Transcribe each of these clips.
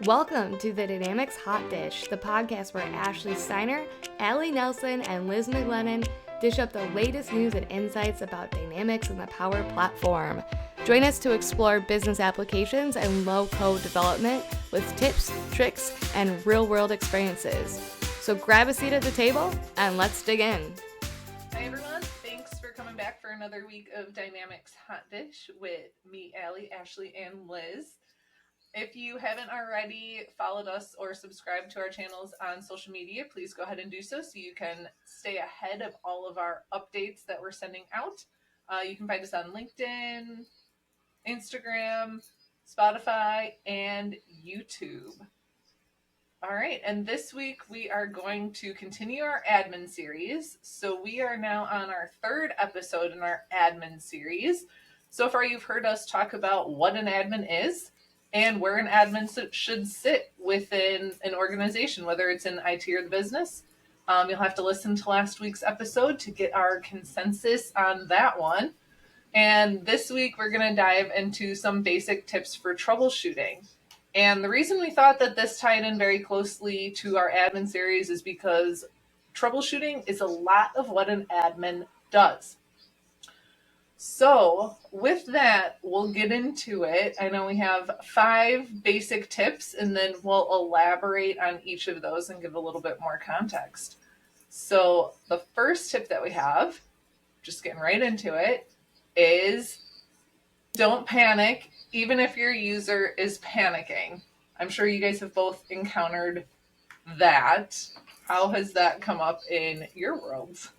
Welcome to the Dynamics Hot Dish, the podcast where Ashley Steiner, Allie Nelson, and Liz McLennan dish up the latest news and insights about Dynamics and the Power Platform. Join us to explore business applications and low-code development with tips, tricks, and real-world experiences. So grab a seat at the table and let's dig in. Hi everyone, thanks for coming back for another week of Dynamics Hot Dish with me, Allie, Ashley, and Liz. If you haven't already followed us or subscribed to our channels on social media, please go ahead and do so you can stay ahead of all of our updates that we're sending out. You can find us on LinkedIn, Instagram, Spotify, and YouTube. All right, and this week we are going to continue our admin series. So we are now on our third episode in our admin series. So far you've heard us talk about what an admin is and where an admin should sit within an organization, whether it's in IT or the business. You'll have to listen to last week's episode to get our consensus on that one. And this week we're going to dive into some basic tips for troubleshooting. And the reason we thought that this tied in very closely to our admin series is because troubleshooting is a lot of what an admin does. So with that, we'll get into it. I know we have 5 basic tips, and then we'll elaborate on each of those and give a little bit more context. So the first tip that we have, just getting right into it, is don't panic, even if your user is panicking. I'm sure you guys have both encountered that. How has that come up in your worlds?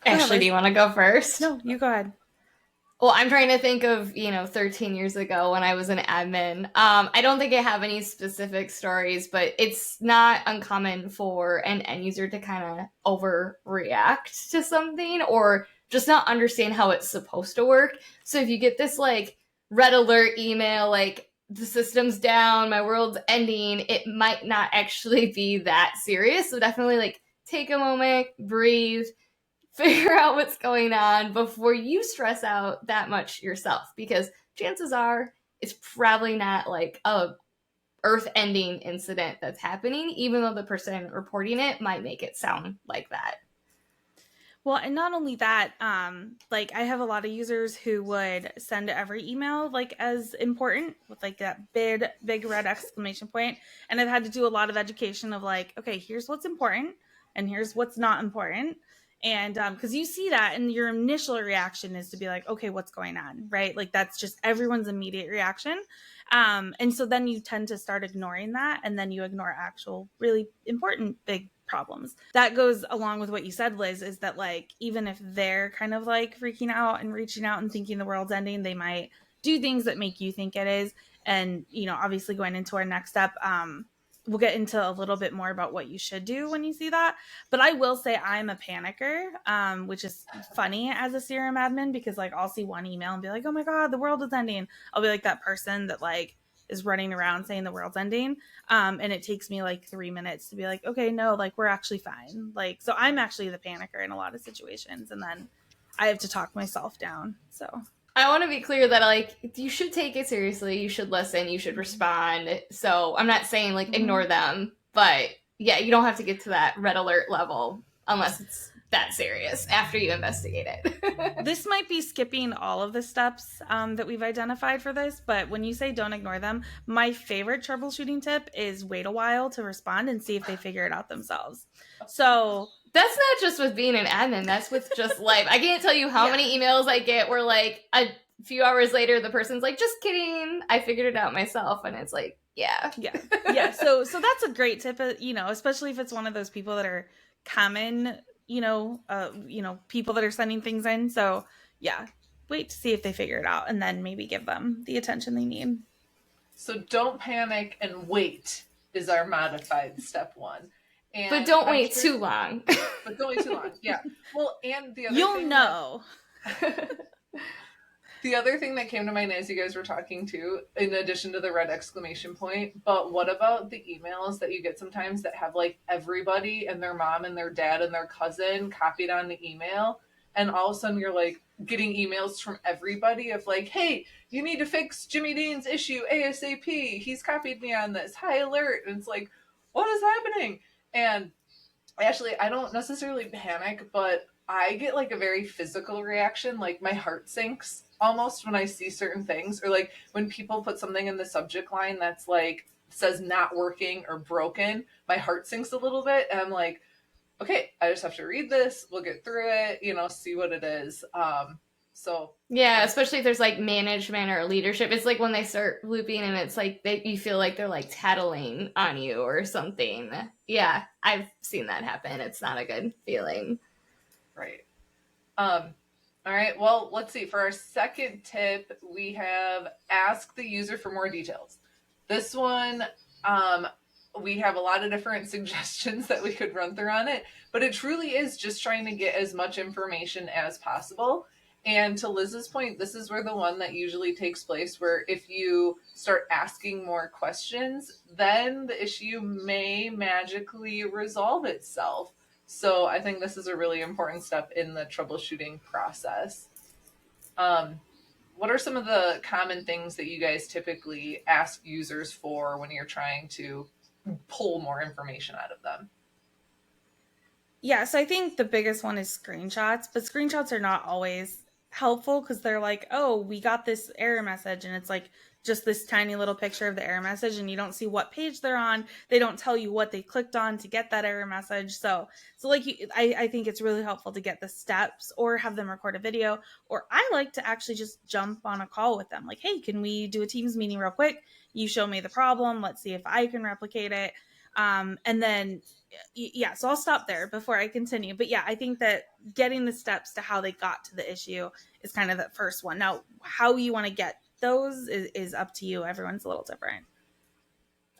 Ashley, do you want to go first? No, you go ahead. Well, I'm trying to think of, 13 years ago when I was an admin. I don't think I have any specific stories, but it's not uncommon for an end user to kind of overreact to something or just not understand how it's supposed to work. So if you get this red alert email, the system's down, my world's ending, it might not actually be that serious. So definitely take a moment, breathe, figure out what's going on before you stress out that much yourself, because chances are it's probably not a earth-ending incident that's happening, even though the person reporting it might make it sound like that. Well, and not only that, I have a lot of users who would send every email as important with that big red exclamation point. And I've had to do a lot of education of okay, here's what's important and here's what's not important. And because you see that and your initial reaction is to be okay, what's going on, right? That's just everyone's immediate reaction. And so then you tend to start ignoring that, and then you ignore actual really important big problems. That goes along with what you said, Liz, is that even if they're kind of freaking out and reaching out and thinking the world's ending, they might do things that make you think it is. And, obviously going into our next step, we'll get into a little bit more about what you should do when you see that. But I will say I'm a panicker, which is funny as a CRM admin, because I'll see one email and be oh my God, the world is ending. I'll be that person that is running around saying the world's ending. And it takes me 3 minutes to be okay, no, we're actually fine. So I'm actually the panicker in a lot of situations. And then I have to talk myself down. So I want to be clear that you should take it seriously. You should listen. You should respond. So I'm not saying ignore them, but yeah, you don't have to get to that red alert level unless it's that serious after you investigate it. This might be skipping all of the steps that we've identified for this, but when you say don't ignore them, my favorite troubleshooting tip is wait a while to respond and see if they figure it out themselves. So that's not just with being an admin. That's with just life. I can't tell you how many emails I get where a few hours later, the person's just kidding, I figured it out myself. And it's yeah. So that's a great tip, especially if it's one of those people that are common, people that are sending things in. So yeah, wait to see if they figure it out and then maybe give them the attention they need. So don't panic and wait is our modified step 1. But don't wait too long. But don't wait too long. Yeah. Well, and the other You'll know. The other thing that came to mind as you guys were talking too, in addition to the red exclamation point, but what about the emails that you get sometimes that have everybody and their mom and their dad and their cousin copied on the email, and all of a sudden you're getting emails from everybody of like, hey, you need to fix Jimmy Dean's issue ASAP. He's copied me on this. High alert. And it's like, what is happening? And actually, I don't necessarily panic, but I get like a very physical reaction. Like my heart sinks almost when I see certain things, or like when people put something in the subject line that's like says not working or broken, my heart sinks a little bit. And I'm like, okay, I just have to read this. We'll get through it, see what it is. So yeah, especially if there's like management or leadership. It's like when they start looping and it's like you feel like they're like tattling on you or something. Yeah, I've seen that happen. It's not a good feeling. Right. All right. Well, let's see. For our second tip, we have ask the user for more details. This one, we have a lot of different suggestions that we could run through on it, but it truly is just trying to get as much information as possible. And to Liz's point, this is where the one that usually takes place, where if you start asking more questions, then the issue may magically resolve itself. So I think this is a really important step in the troubleshooting process. What are some of the common things that you guys typically ask users for when you're trying to pull more information out of them? Yeah, so I think the biggest one is screenshots, but screenshots are not always helpful because they're like, oh, we got this error message, and it's like just this tiny little picture of the error message, and you don't see what page they're on. They don't tell you what they clicked on to get that error message. So like I think it's really helpful to get the steps or have them record a video, or I like to actually just jump on a call with them. Like, hey, can we do a Teams meeting real quick? You show me the problem. Let's see if I can replicate it. And then yeah, so I'll stop there before I continue. But yeah, I think that getting the steps to how they got to the issue is kind of the first one. Now, how you want to get those is up to you. Everyone's a little different.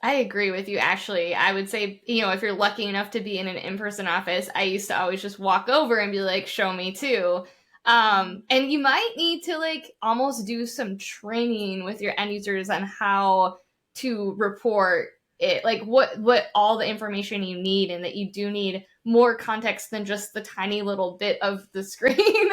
I agree with you, Ashley. I would say, if you're lucky enough to be in an in-person office, I used to always just walk over and be like, show me too. And you might need to like almost do some training with your end users on how to report it, like what all the information you need, and that you do need more context than just the tiny little bit of the screen.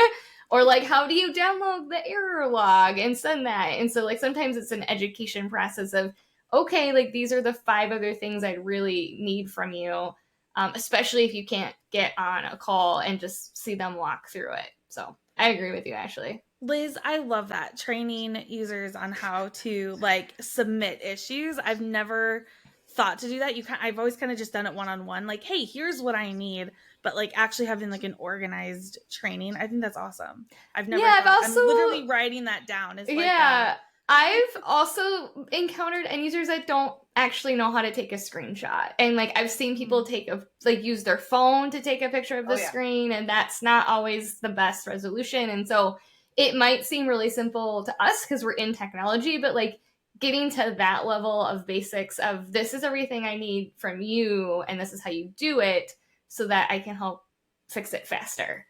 Or like, how do you download the error log and send that? And so like sometimes it's an education process of, okay, like these are the 5 other things I'd really need from you, especially if you can't get on a call and just see them walk through it. So I agree with you, Ashley. Liz, I love that. Training users on how to like submit issues. I've never thought to do that. I've always kind of just done it one-on-one. Like, hey, here's what I need. But like actually having like an organized training, I think that's awesome. I'm literally writing that down. It's like, I've also encountered end users that don't actually know how to take a screenshot. And like I've seen people use their phone to take a picture of the screen, and that's not always the best resolution. And so it might seem really simple to us because we're in technology, but like getting to that level of basics of this is everything I need from you and this is how you do it so that I can help fix it faster.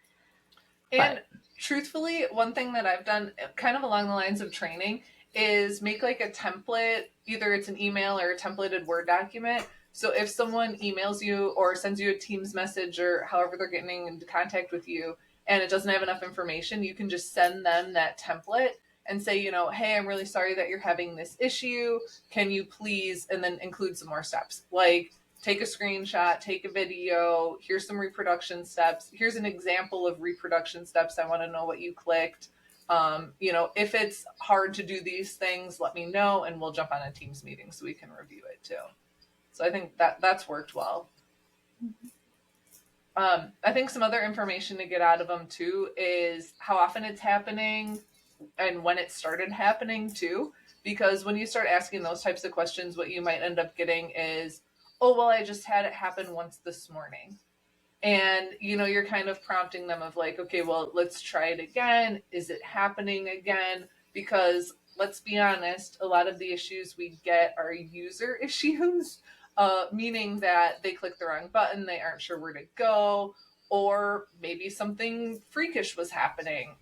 And truthfully, one thing that I've done kind of along the lines of training is make like a template, either it's an email or a templated Word document. So if someone emails you or sends you a Teams message or however they're getting into contact with you and it doesn't have enough information, you can just send them that template and say, hey, I'm really sorry that you're having this issue. Can you please, and then include some more steps, like take a screenshot, take a video, here's some reproduction steps. Here's an example of reproduction steps. I want to know what you clicked. If it's hard to do these things, let me know and we'll jump on a Teams meeting so we can review it too. So I think that's worked well. I think some other information to get out of them too is how often it's happening and when it started happening too. Because when you start asking those types of questions, what you might end up getting is, oh, well, I just had it happen once this morning. And, you're kind of prompting them of like, okay, well, let's try it again. Is it happening again? Because let's be honest, a lot of the issues we get are user issues, meaning that they click the wrong button, they aren't sure where to go, or maybe something freakish was happening,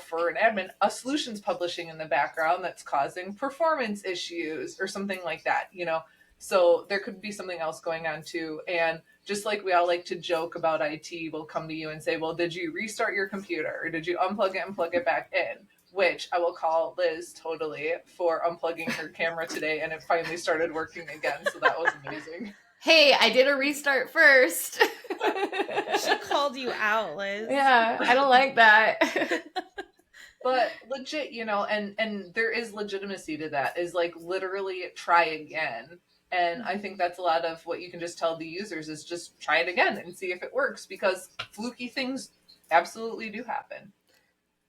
for an admin, a solution's publishing in the background that's causing performance issues or something like that, So there could be something else going on too. And just like we all like to joke about IT, we'll come to you and say, well, did you restart your computer or did you unplug it and plug it back in? Which I will call Liz totally for unplugging her camera today, and it finally started working again. So that was amazing. Hey, I did a restart first. She called you out, Liz. Yeah, I don't like that. But legit, you know, and there is legitimacy to that, is like literally try again. And I think that's a lot of what you can just tell the users is just try it again and see if it works, because fluky things absolutely do happen.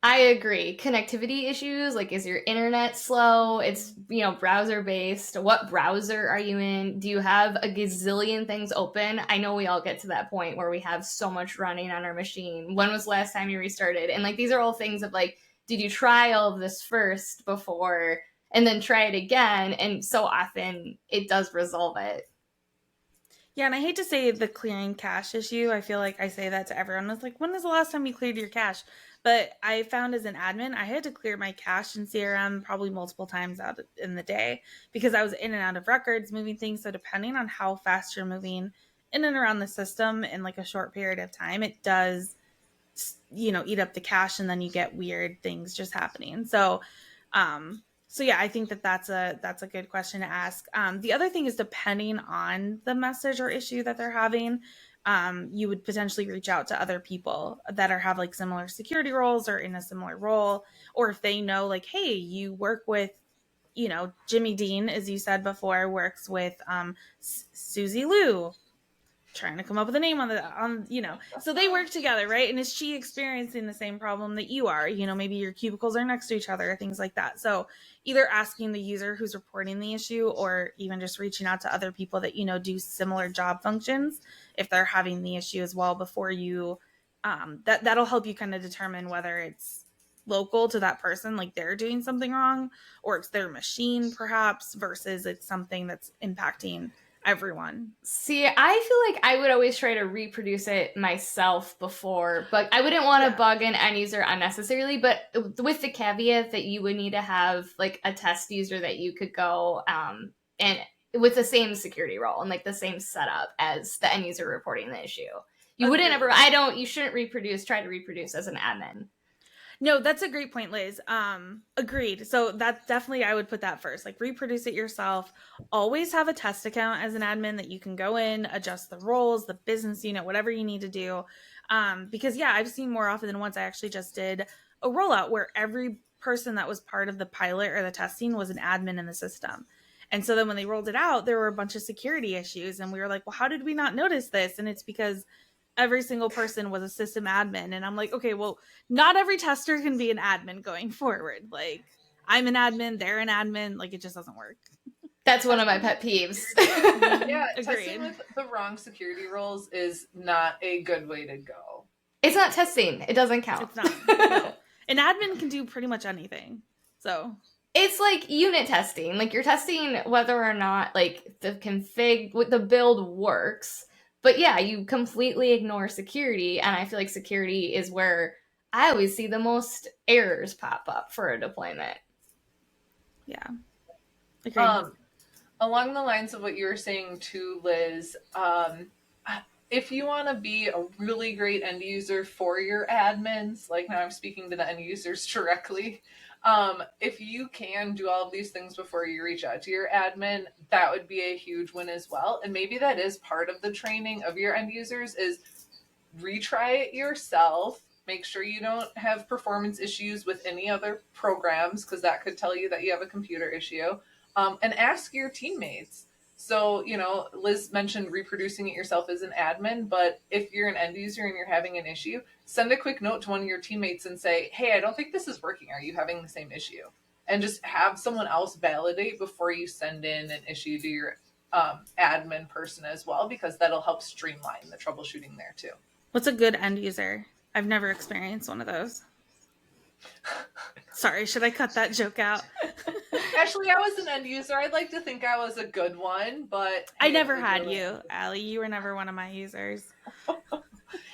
I agree. Connectivity issues, like is your internet slow? It's, browser based. What browser are you in? Do you have a gazillion things open? I know we all get to that point where we have so much running on our machine. When was the last time you restarted? And like these are all things of like, did you try all of this first before and then try it again? And so often it does resolve it. Yeah, and I hate to say the clearing cache issue. I feel like I say that to everyone. It's like, when was the last time you cleared your cache? But I found as an admin, I had to clear my cache in CRM probably multiple times out in the day because I was in and out of records, moving things. So depending on how fast you're moving in and around the system in like a short period of time, it does, eat up the cache, and then you get weird things just happening. So yeah, I think that's a good question to ask. The other thing is, depending on the message or issue that they're having, you would potentially reach out to other people that have like similar security roles or in a similar role, or if they know like, hey, you work with, Jimmy Dean, as you said before, works with Susie Lou. Trying to come up with a name so they work together, right? And is she experiencing the same problem that you are? Maybe your cubicles are next to each other, things like that. So either asking the user who's reporting the issue, or even just reaching out to other people that do similar job functions if they're having the issue as well, before you that'll help you kind of determine whether it's local to that person, like they're doing something wrong, or it's their machine perhaps, versus it's something that's impacting everyone. See, I feel like I would always try to reproduce it myself before, but I wouldn't want to bug an end user unnecessarily, but with the caveat that you would need to have like a test user that you could go and with the same security role and like the same setup as the end user reporting the issue. You wouldn't ever, you shouldn't try to reproduce as an admin. No, that's a great point, Liz. Agreed. So that's definitely, I would put that first. Like, reproduce it yourself. Always have a test account as an admin that you can go in, adjust the roles, the business unit, whatever you need to do. Because I've seen more often than once. I actually just did a rollout where every person that was part of the pilot or the testing was an admin in the system. And so then when they rolled it out, there were a bunch of security issues, and we were like, well, how did we not notice this? And it's because every single person was a system admin. And I'm like, okay, well, not every tester can be an admin going forward. Like, I'm an admin, they're an admin. Like, it just doesn't work. That's one of my pet peeves. Yeah, agreed. Testing with the wrong security roles is not a good way to go. It's not testing. It doesn't count. It's not. No. An admin can do pretty much anything. So it's like unit testing. Like, you're testing whether or not like the config, the build works. But yeah, you completely ignore security, and I feel like security is where I always see the most errors pop up for a deployment. Yeah. Agreed. Along the lines of what you were saying too, Liz, if you want to be a really great end user for your admins, like now I'm speaking to the end users directly, if you can do all of these things before you reach out to your admin, that would be a huge win as well. And maybe that is part of the training of your end users, is retry it yourself. Make sure you don't have performance issues with any other programs, because that could tell you that you have a computer issue. And ask your teammates. So, Liz mentioned reproducing it yourself as an admin, but if you're an end user and you're having an issue, send a quick note to one of your teammates and say, hey, I don't think this is working. Are you having the same issue? And just have someone else validate before you send in an issue to your admin person as well, because that'll help streamline the troubleshooting there too. What's a good end user? I've never experienced one of those. Sorry, should I cut that joke out? Actually, I was an end user. I'd like to think I was a good one, but I never had you, Allie. You were never one of my users.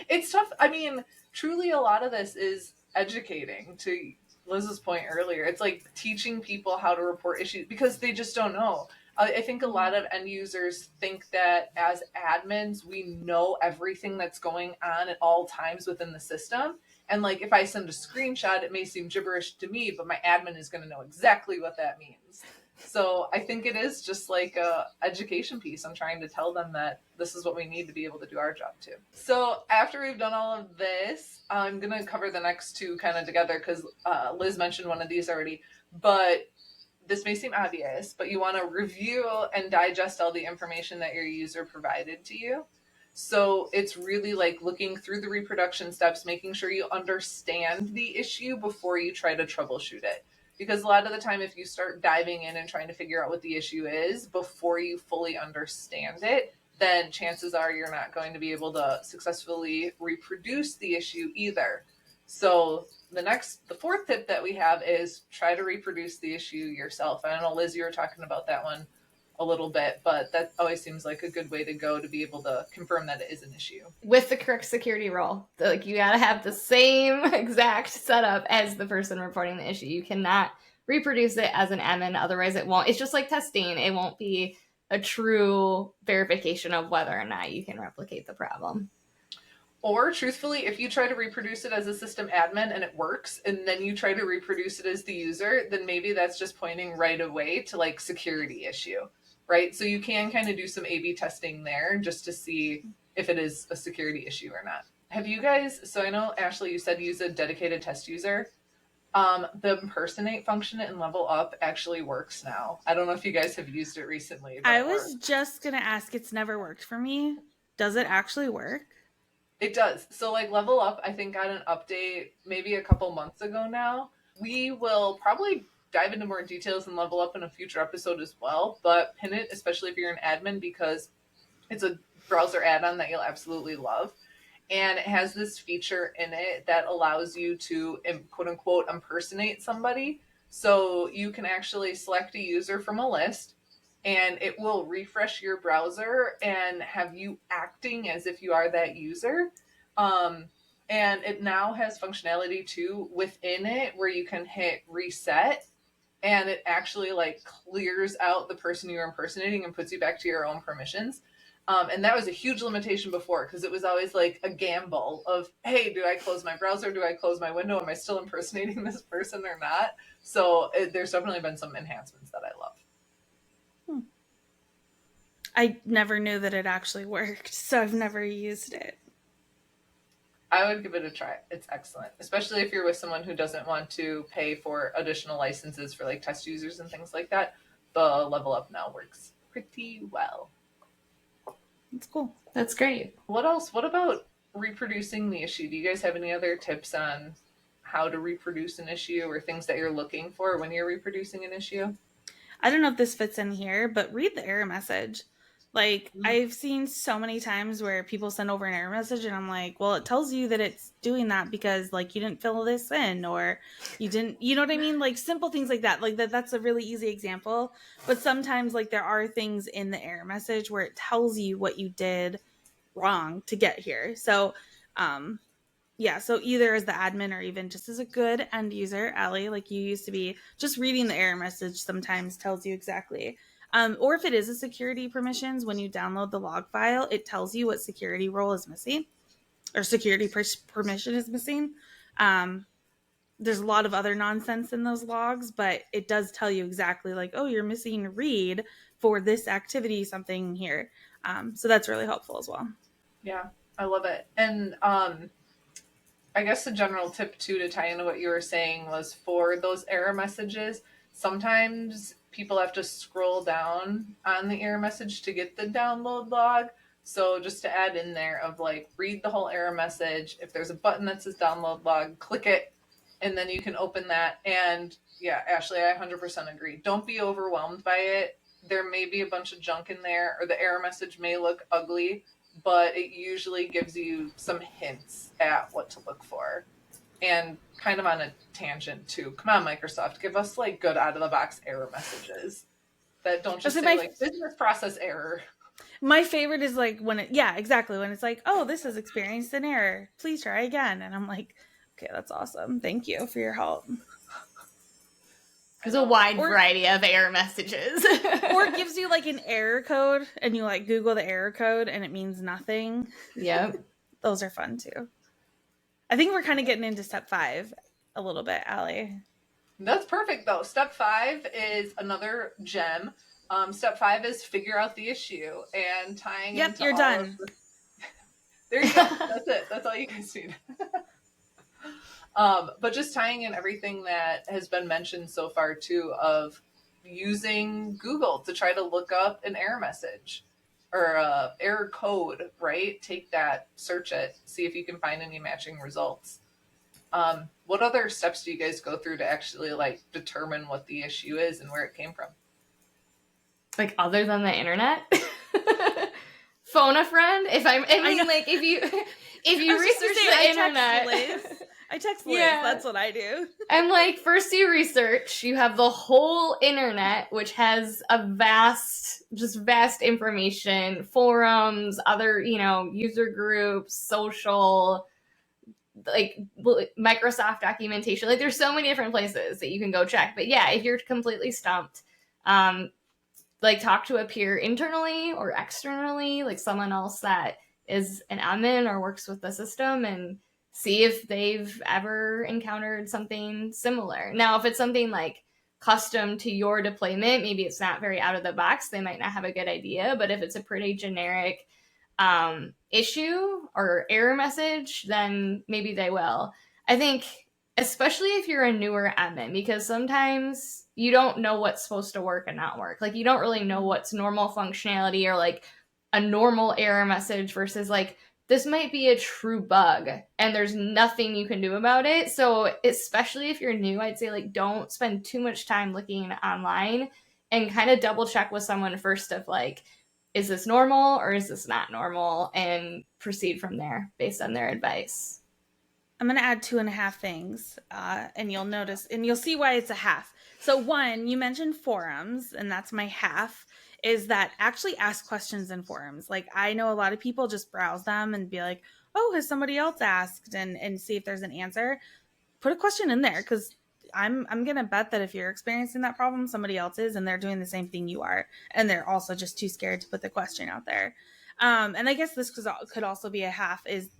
It's tough. I mean, truly, a lot of this is educating. To Liz's point earlier, it's like teaching people how to report issues, because they just don't know. I think a lot of end users think that as admins, we know everything that's going on at all times within the system. And like if I send a screenshot, it may seem gibberish to me, but my admin is going to know exactly what that means. So I think it is just like a education piece. I'm trying to tell them that this is what we need to be able to do our job too. So after we've done all of this, I'm going to cover the next two kind of together because Liz mentioned one of these already. But this may seem obvious, but you want to review and digest all the information that your user provided to you. So it's really like looking through the reproduction steps, making sure you understand the issue before you try to troubleshoot it. Because a lot of the time, if you start diving in and trying to figure out what the issue is before you fully understand it, then chances are you're not going to be able to successfully reproduce the issue either. So the fourth tip that we have is try to reproduce the issue yourself. I don't know, Liz, you were talking about that one a little bit, but that always seems like a good way to go to be able to confirm that it is an issue. With the correct security role. Like you gotta have the same exact setup as the person reporting the issue. You cannot reproduce it as an admin, otherwise it won't. It's just like testing. It won't be a true verification of whether or not you can replicate the problem. Or truthfully, if you try to reproduce it as a system admin and it works, and then you try to reproduce it as the user, then maybe that's just pointing right away to like security issue, right? So you can kind of do some A/B testing there just to see if it is a security issue or not. Have you guys, so I know Ashley, you said use a dedicated test user. The impersonate function in Level Up actually works now. I don't know if you guys have used it recently. I was just going to ask, it's never worked for me. Does it actually work? It does. So like Level Up, I think got an update maybe a couple months ago now. We will probably dive into more details in Level Up in a future episode as well, but pin it, especially if you're an admin, because it's a browser add-on that you'll absolutely love. And it has this feature in it that allows you to quote unquote impersonate somebody. So you can actually select a user from a list and it will refresh your browser and have you acting as if you are that user. And it now has functionality too within it where you can hit reset and it actually like clears out the person you're impersonating and puts you back to your own permissions. And that was a huge limitation before because it was always like a gamble of, hey, do I close my browser? Do I close my window? Am I still impersonating this person or not? So there's definitely been some enhancements that I love. I never knew that it actually worked, so I've never used it. I would give it a try. It's excellent, especially if you're with someone who doesn't want to pay for additional licenses for like test users and things like that. The Level Up now works pretty well. That's cool. That's great. What else? What about reproducing the issue? Do you guys have any other tips on how to reproduce an issue or things that you're looking for when you're reproducing an issue? I don't know if this fits in here, but read the error message. Like, I've seen so many times where people send over an error message and I'm like, well, it tells you that it's doing that because, like, you didn't fill this in or you didn't, you know what I mean? Like, simple things like that. Like, that's a really easy example. But sometimes, like, there are things in the error message where it tells you what you did wrong to get here. So, yeah, so either as the admin or even just as a good end user, Allie, like you used to be, just reading the error message sometimes tells you exactly. Or if it is a security permissions, when you download the log file, it tells you what security role is missing or security permission is missing. There's a lot of other nonsense in those logs, but it does tell you exactly like, oh, you're missing read for this activity, something here. So that's really helpful as well. Yeah, I love it. And I guess the general tip too to tie into what you were saying was for those error messages, sometimes people have to scroll down on the error message to get the download log. So just to add in there of like, read the whole error message. If there's a button that says download log, click it, and then you can open that. And yeah, Ashley, I 100% agree. Don't be overwhelmed by it. There may be a bunch of junk in there, or the error message may look ugly, but it usually gives you some hints at what to look for. And kind of on a tangent too, come on, Microsoft, give us like good out of the box error messages that don't just say like business process error. My favorite is like when it, yeah, exactly. When it's like, oh, this has experienced an error. Please try again. And I'm like, okay, that's awesome. Thank you for your help. There's a wide variety of error messages. Or it gives you like an error code and you like Google the error code and it means nothing. Yep. Those are fun too. I think we're kind of getting into step 5 a little bit, Allie. That's perfect though. Step 5 is another gem. Step 5 is figure out the issue and tying Yep, into you're done. There you go. That's it. That's all you guys need. But just tying in everything that has been mentioned so far too, of using Google to try to look up an error message or error code, right? Take that, search it, see if you can find any matching results. What other steps do you guys go through to actually like determine what the issue is and where it came from? Like other than the internet? Phone a friend? If you research the internet. I text Liz. Yeah. That's what I do. And like, first you research, you have the whole internet, which has a vast information, forums, other, user groups, social, like Microsoft documentation. Like there's so many different places that you can go check. But yeah, if you're completely stumped, like talk to a peer internally or externally, like someone else that is an admin or works with the system, and see if they've ever encountered something similar. Now, if it's something like custom to your deployment, maybe it's not very out of the box, they might not have a good idea. But if it's a pretty generic issue or error message, then maybe they will. I think, especially if you're a newer admin, because sometimes you don't know what's supposed to work and not work. Like you don't really know what's normal functionality or like a normal error message versus like, this might be a true bug and there's nothing you can do about it. So especially if you're new, I'd say like don't spend too much time looking online, and kind of double check with someone first of like, is this normal or is this not normal, and proceed from there based on their advice. I'm going to add 2.5 things, and you'll notice, and you'll see why it's a half. So 1, you mentioned forums, and that's my half, is that actually ask questions in forums. Like I know a lot of people just browse them and be like, oh, has somebody else asked, and see if there's an answer. Put a question in there, because I'm going to bet that if you're experiencing that problem, somebody else is, and they're doing the same thing you are. And they're also just too scared to put the question out there. And I guess this could also be a half, is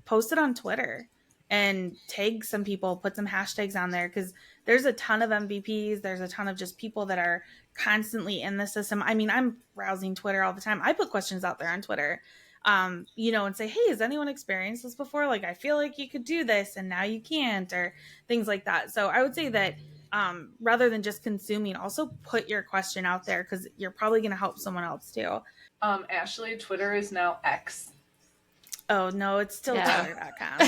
post it on Twitter and tag some people, put some hashtags on there, because there's a ton of MVPs. There's a ton of just people that are constantly in the system. I mean, I'm browsing Twitter all the time. I put questions out there on Twitter, and say, hey, has anyone experienced this before? Like, I feel like you could do this and now you can't, or things like that. So I would say that rather than just consuming, also put your question out there, because you're probably going to help someone else too. Ashley, Twitter is now X. Oh no, it's still Twitter.com.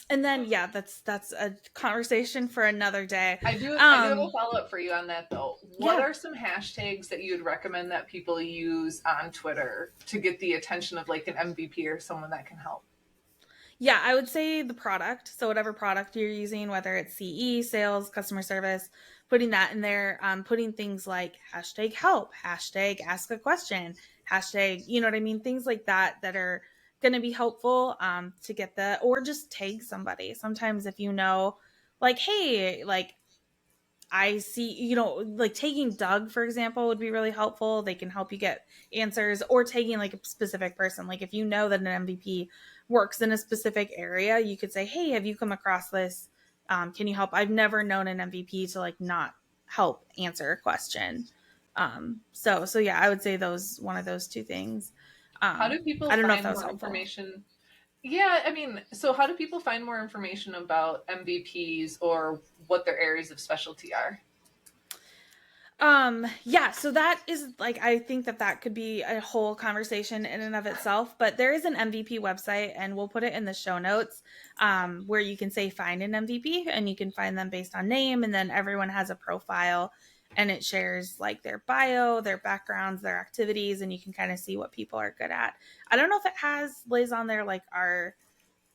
And then yeah, that's a conversation for another day. I do have a follow-up for you on that though. What are some hashtags that you'd recommend that people use on Twitter to get the attention of like an MVP or someone that can help? Yeah, I would say the product. So whatever product you're using, whether it's CE, sales, customer service, putting that in there, putting things like hashtag help, hashtag ask a question, hashtag, you know what I mean? Things like that are going to be helpful to get or just tag somebody. Sometimes if like, hey, like I see, like tagging Doug, for example, would be really helpful. They can help you get answers, or tagging like a specific person. Like if you know that an MVP works in a specific area, you could say, hey, have you come across this? Can you help? I've never known an MVP to like not help answer a question. So yeah, I would say one of those 2 things. How do people find more information? Yeah, I mean, so how do people find more information about MVPs or what their areas of specialty are? Yeah, so that is like, I think that could be a whole conversation in and of itself, but there is an MVP website, and we'll put it in the show notes, where you can say find an MVP, and you can find them based on name, and then everyone has a profile, and it shares like their bio, their backgrounds, their activities, and you can kind of see what people are good at. I don't know if it has, Liz, on there like our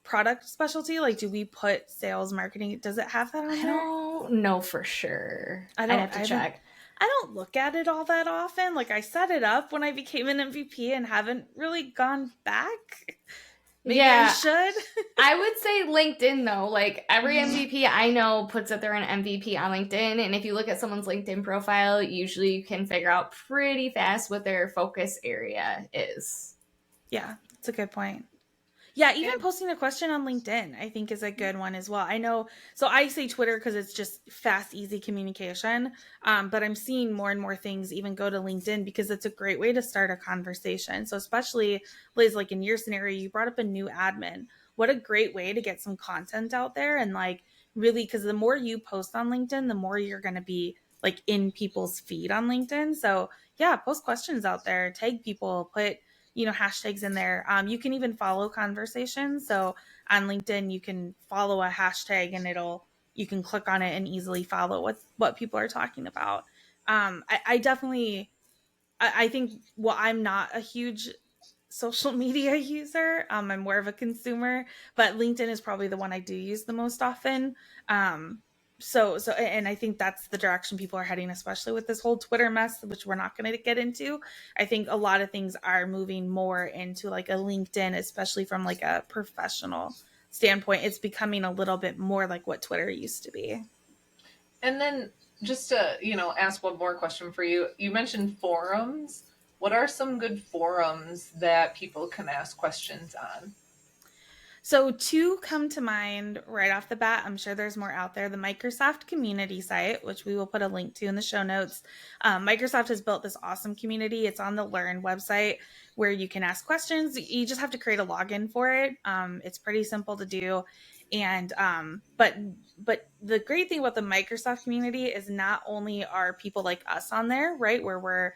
product specialty. Like, do we put sales, marketing? Does it have that on there? I don't know for sure. I have to check. I don't look at it all that often. Like I set it up when I became an MVP and haven't really gone back. Maybe I should. I would say LinkedIn though. Like every MVP I know puts that they're an MVP on LinkedIn. And if you look at someone's LinkedIn profile, usually you can figure out pretty fast what their focus area is. Yeah, that's a good point. Yeah, even posting a question on LinkedIn, I think, is a good one as well. I know, so I say Twitter because it's just fast, easy communication, but I'm seeing more and more things even go to LinkedIn because it's a great way to start a conversation. So especially, Liz, like in your scenario, you brought up a new admin. What a great way to get some content out there and like really, because the more you post on LinkedIn, the more you're going to be like in people's feed on LinkedIn. So yeah, post questions out there, tag people, put hashtags in there. You can even follow conversations. So on LinkedIn, you can follow a hashtag and you can click on it and easily follow what people are talking about. I definitely, I think, well, I'm not a huge social media user. I'm more of a consumer, but LinkedIn is probably the one I do use the most often. And I think that's the direction people are heading, especially with this whole Twitter mess, which we're not going to get into. I think a lot of things are moving more into like a LinkedIn, especially from like a professional standpoint. It's becoming a little bit more like what Twitter used to be. And then just to, ask one more question for you. You mentioned forums. What are some good forums that people can ask questions on? So two come to mind right off the bat. I'm sure there's more out there. The Microsoft community site, which we will put a link to in the show notes. Microsoft has built this awesome community. It's on the Learn website where you can ask questions. You just have to create a login for it. It's pretty simple to do. And but the great thing about the Microsoft community is not only are people like us on there, right, where we're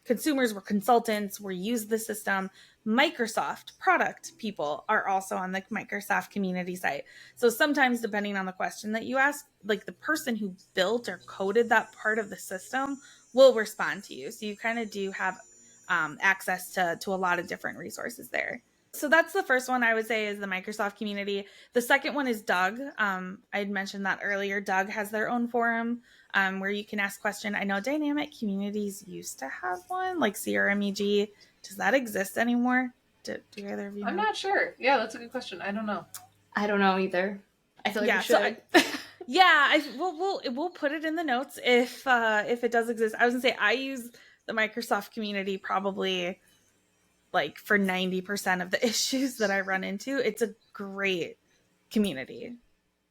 consumers, we're consultants, we use the system. Microsoft product people are also on the Microsoft community site. So sometimes, depending on the question that you ask, like the person who built or coded that part of the system will respond to you. So you kind of do have access to a lot of different resources there. So that's the first one I would say is the Microsoft community. The second one is Doug. I had mentioned that earlier. Doug has their own forum where you can ask questions. I know Dynamic Communities used to have one, like CRMEG. Does that exist anymore? Do either of you know? I'm not sure. Yeah, that's a good question. I don't know. I don't know either. I feel like we should. We'll put it in the notes if it does exist. I was gonna say I use the Microsoft community probably like for 90% of the issues that I run into. It's a great community.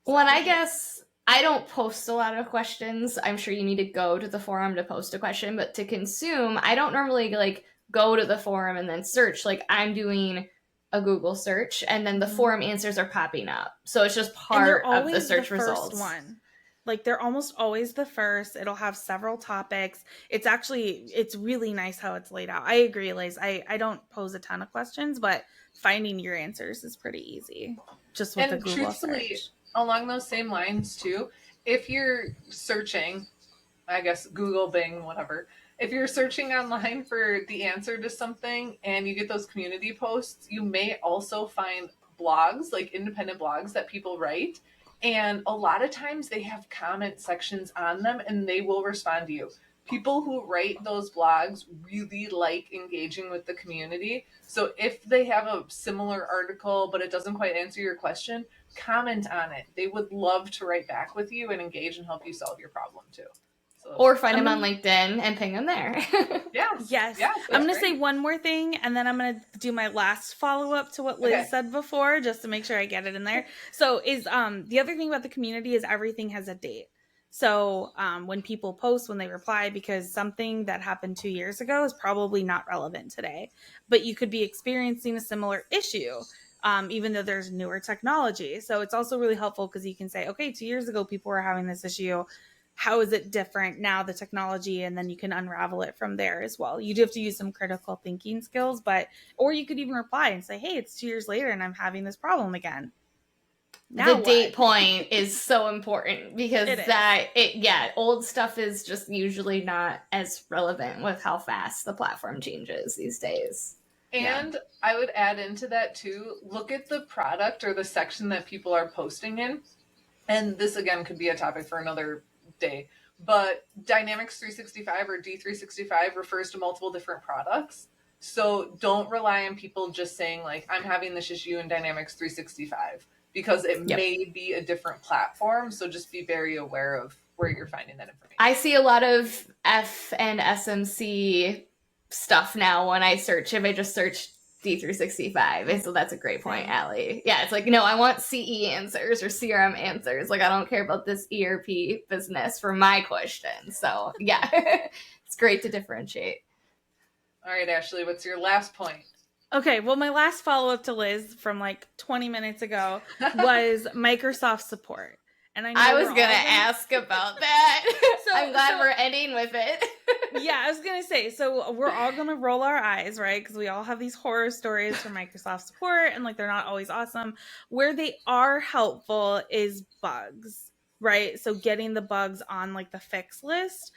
Well, and I guess I don't post a lot of questions. I'm sure you need to go to the forum to post a question, but to consume, I don't normally like go to the forum and then search. Like I'm doing a Google search and then the forum answers are popping up. So it's just part of the search results. One. Like they're almost always the first. It'll have several topics. It's really nice how it's laid out. I agree, Liz. I don't pose a ton of questions, but finding your answers is pretty easy just with the Google search. Along those same lines too, if you're searching, I guess Google, Bing, whatever, if you're searching online for the answer to something and you get those community posts, you may also find blogs, like independent blogs that people write. And a lot of times they have comment sections on them and they will respond to you. People who write those blogs really like engaging with the community. So if they have a similar article, but it doesn't quite answer your question, comment on it. They would love to write back with you and engage and help you solve your problem too. So, or find them on LinkedIn and ping them there. Yes. I'm going to say one more thing, and then I'm going to do my last follow-up to what Liz said before, just to make sure I get it in there. So is the other thing about the community is everything has a date. So when people post, when they reply, because something that happened 2 years ago is probably not relevant today, but you could be experiencing a similar issue. Even though there's newer technology. So it's also really helpful because you can say, okay, 2 years ago, people were having this issue. How is it different now, the technology? And then you can unravel it from there as well. You do have to use some critical thinking skills, or you could even reply and say, hey, it's 2 years later and I'm having this problem again. Now the date point is so important because old stuff is just usually not as relevant with how fast the platform changes these days. And I would add into that too, look at the product or the section that people are posting in. And this again could be a topic for another day, but Dynamics 365 or D365 refers to multiple different products. So don't rely on people just saying like, I'm having this issue in Dynamics 365, because it may be a different platform. So just be very aware of where you're finding that information. I see a lot of F and SMC stuff now when I search. If I just search D365, so that's a great point, Allie. Yeah, it's like, no, I want CE answers or CRM answers. Like, I don't care about this ERP business for my question. So yeah, it's great to differentiate. All right, Ashley, what's your last point? Okay, well, my last follow-up to Liz from like 20 minutes ago was Microsoft support. And I was going to ask about that. So, I'm glad we're ending with it. Yeah, I was going to say, so we're all going to roll our eyes, right? Because we all have these horror stories from Microsoft support, and like they're not always awesome. Where they are helpful is bugs, right? So getting the bugs on like the fix list,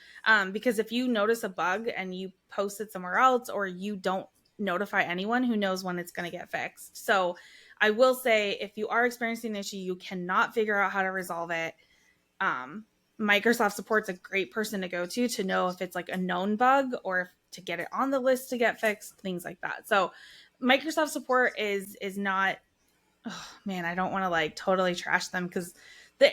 because if you notice a bug and you post it somewhere else, or you don't notify anyone, who knows when it's going to get fixed. So I will say, if you are experiencing an issue, you cannot figure out how to resolve it, Microsoft support's a great person to go to know if it's like a known bug, or if to get it on the list to get fixed, things like that. So Microsoft support is not, oh man, I don't want to like totally trash them, because but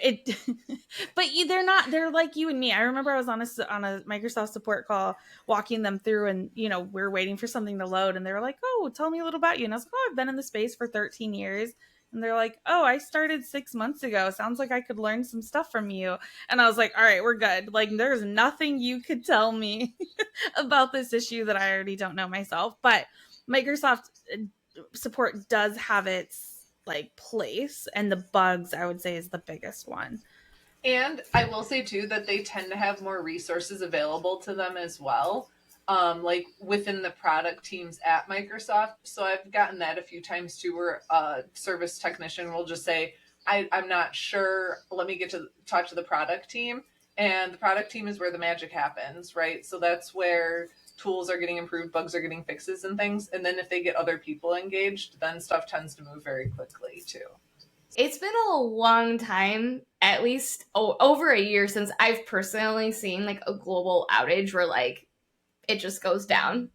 they're like you and me. I remember I was on a Microsoft support call walking them through, and we're waiting for something to load, and they were like, oh, tell me a little about you. And I was like, oh, I've been in the space for 13 years. And they're like, oh, I started 6 months ago. Sounds like I could learn some stuff from you. And I was like, all right, we're good. Like, there's nothing you could tell me about this issue that I already don't know myself. But Microsoft support does have its like place, and the bugs, I would say, is the biggest one. And I will say too that they tend to have more resources available to them as well, like within the product teams at Microsoft. So I've gotten that a few times too, where a service technician will just say, I'm not sure, let me talk to the product team. And the product team is where the magic happens, right? So that's where tools are getting improved, bugs are getting fixes and things. And then if they get other people engaged, then stuff tends to move very quickly too. It's been a long time, at least over a year, since I've personally seen like a global outage where like it just goes down.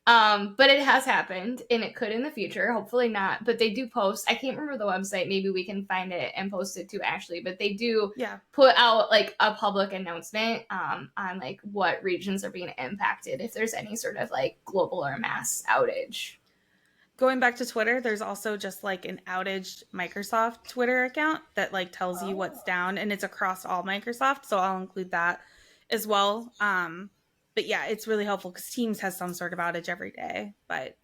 But it has happened, and it could in the future. Hopefully not. But they do post. I can't remember the website. Maybe we can find it and post it to Ashley. But they do put out like a public announcement on like what regions are being impacted if there's any sort of like global or mass outage. Going back to Twitter, there's also just like an outage Microsoft Twitter account that like tells you what's down, and it's across all Microsoft. So I'll include that as well. But yeah, it's really helpful because Teams has some sort of outage every day. But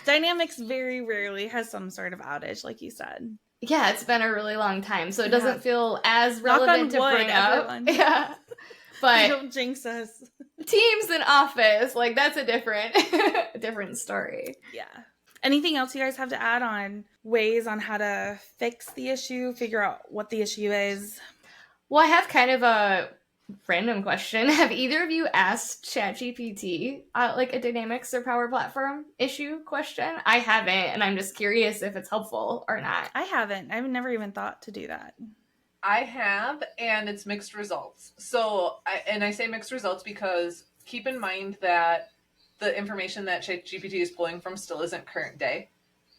Dynamics very rarely has some sort of outage, like you said. Yeah, it's been a really long time, so it doesn't feel as relevant to bring up. Yeah, but don't jinx us. Teams and Office, like that's a different story. Yeah. Anything else you guys have to add on ways on how to fix the issue, figure out what the issue is? Well, I have kind of a random question. Have either of you asked ChatGPT like a Dynamics or Power Platform issue question? I haven't, and I'm just curious if it's helpful or not. I haven't. I've never even thought to do that. I have, and it's mixed results. So, I say mixed results because keep in mind that the information that ChatGPT is pulling from still isn't current day.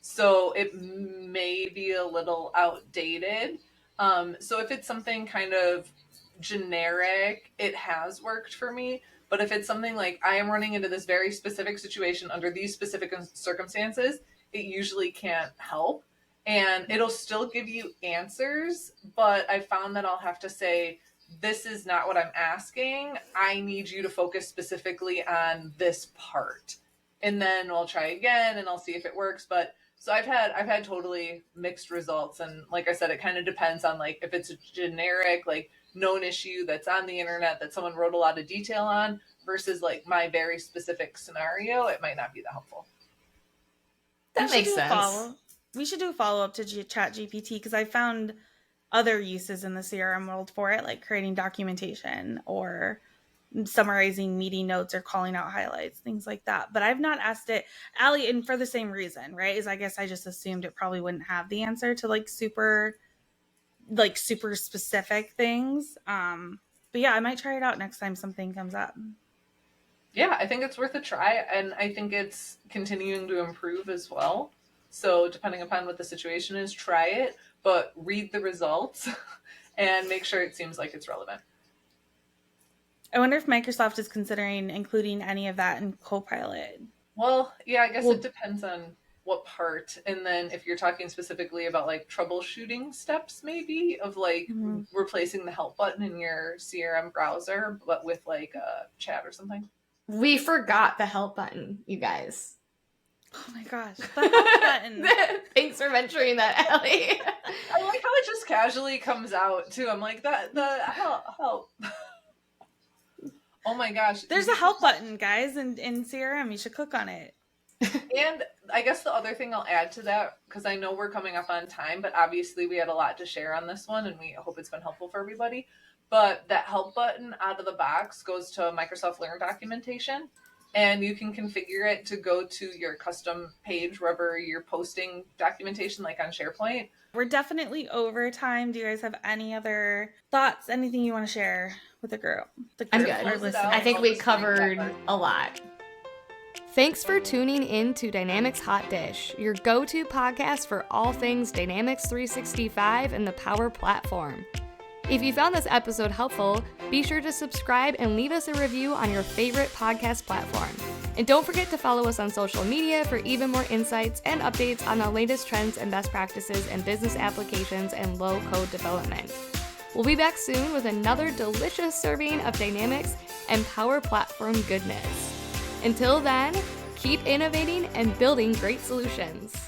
So it may be a little outdated. So if it's something kind of generic, it has worked for me. But if it's something like, I am running into this very specific situation under these specific circumstances, it usually can't help. And it'll still give you answers, but I found that I'll have to say, this is not what I'm asking. I need you to focus specifically on this part. And then I'll try again and I'll see if it works. But so I've had totally mixed results. And like I said, it kind of depends on like if it's a generic, like known issue that's on the internet that someone wrote a lot of detail on versus like my very specific scenario, it might not be that helpful. That makes sense. We should do a follow-up to ChatGPT because I found other uses in the CRM world for it, like creating documentation or summarizing meeting notes or calling out highlights, things like that. But I've not asked it, Allie, and for the same reason, right? Is I guess I just assumed it probably wouldn't have the answer to like super specific things. But yeah, I might try it out next time something comes up. Yeah, I think it's worth a try, and I think it's continuing to improve as well. So depending upon what the situation is, try it, but read the results and make sure it seems like it's relevant. I wonder if Microsoft is considering including any of that in Copilot. Well, yeah, I guess it depends on what part. And then if you're talking specifically about like troubleshooting steps, maybe of like replacing the help button in your CRM browser, but with like a chat or something. We forgot the help button, you guys. Oh my gosh, the help button. Thanks for mentioning that, Allie. I like how it just casually comes out too. I'm like, the help. Oh my gosh. There's a help button, guys, in CRM. You should click on it. And I guess the other thing I'll add to that, because I know we're coming up on time, but obviously we had a lot to share on this one, and we hope it's been helpful for everybody. But that help button out of the box goes to Microsoft Learn documentation, and you can configure it to go to your custom page wherever you're posting documentation, like on SharePoint. We're definitely over time. Do you guys have any other thoughts? Anything you want to share with the group? I'm good. I think we covered a lot. Thanks for tuning in to Dynamics Hot Dish, your go-to podcast for all things Dynamics 365 and the Power Platform. If you found this episode helpful, be sure to subscribe and leave us a review on your favorite podcast platform. And don't forget to follow us on social media for even more insights and updates on the latest trends and best practices in business applications and low-code development. We'll be back soon with another delicious serving of Dynamics and Power Platform goodness. Until then, keep innovating and building great solutions.